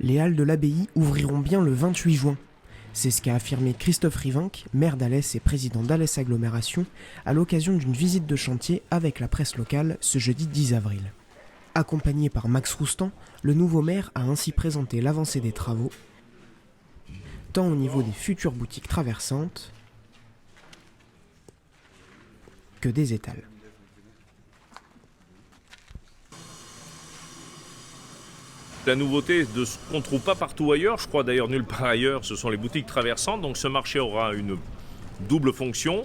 Les halles de l'abbaye ouvriront bien le 28 juin. C'est ce qu'a affirmé Christophe Rivinc, maire d'Alès et président d'Alès Agglomération, à l'occasion d'une visite de chantier avec la presse locale ce jeudi 10 avril. Accompagné par Max Roustan, le nouveau maire a ainsi présenté l'avancée des travaux, tant au niveau des futures boutiques traversantes que des étals. La nouveauté de ce qu'on ne trouve pas partout ailleurs, je crois d'ailleurs nulle part ailleurs, ce sont les boutiques traversantes. Donc ce marché aura une double fonction.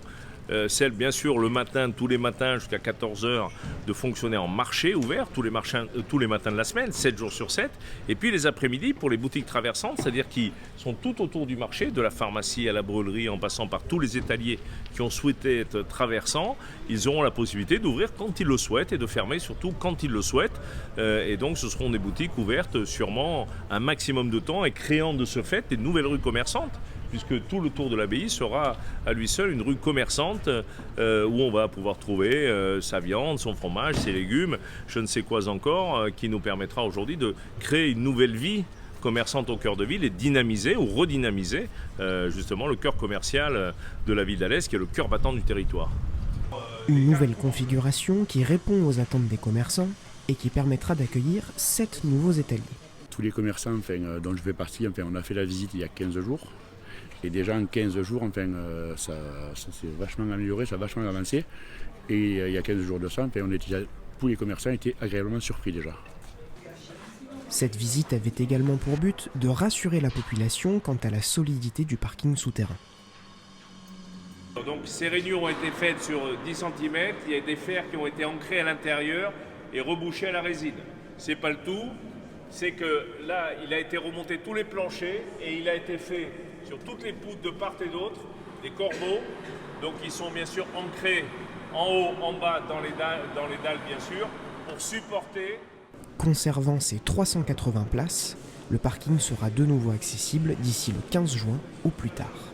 Celle bien sûr le matin, tous les matins jusqu'à 14h, de fonctionner en marché ouvert, tous les matins de la semaine, 7 jours sur 7. Et puis les après-midi pour les boutiques traversantes, c'est-à-dire qui sont tout autour du marché, de la pharmacie à la brûlerie, en passant par tous les étaliers qui ont souhaité être traversants. Ils auront la possibilité d'ouvrir quand ils le souhaitent et de fermer surtout quand ils le souhaitent. Et donc ce seront des boutiques ouvertes sûrement un maximum de temps et créant de ce fait des nouvelles rues commerçantes, puisque tout le tour de l'abbaye sera à lui seul une rue commerçante où on va pouvoir trouver sa viande, son fromage, ses légumes, je ne sais quoi encore, qui nous permettra aujourd'hui de créer une nouvelle vie commerçante au cœur de ville et dynamiser ou redynamiser justement le cœur commercial de la ville d'Alès, qui est le cœur battant du territoire. Une nouvelle configuration qui répond aux attentes des commerçants et qui permettra d'accueillir 7 nouveaux étaliers. Tous les commerçants dont je fais partie, on a fait la visite il y a 15 jours. Et déjà en 15 jours, ça s'est vachement amélioré, ça a vachement avancé. Et il y a 15 jours de ça, tous les commerçants étaient agréablement surpris déjà. Cette visite avait également pour but de rassurer la population quant à la solidité du parking souterrain. Donc ces réunions ont été faites sur 10 cm, il y a des fers qui ont été ancrés à l'intérieur et rebouchés à la résine. C'est pas le tout, c'est que là il a été remonté tous les planchers et il a été fait sur toutes les poutres de part et d'autre, des corbeaux, donc ils sont bien sûr ancrés en haut, en bas, dans les dalles bien sûr, pour supporter. Conservant ses 380 places, le parking sera de nouveau accessible d'ici le 15 juin ou plus tard.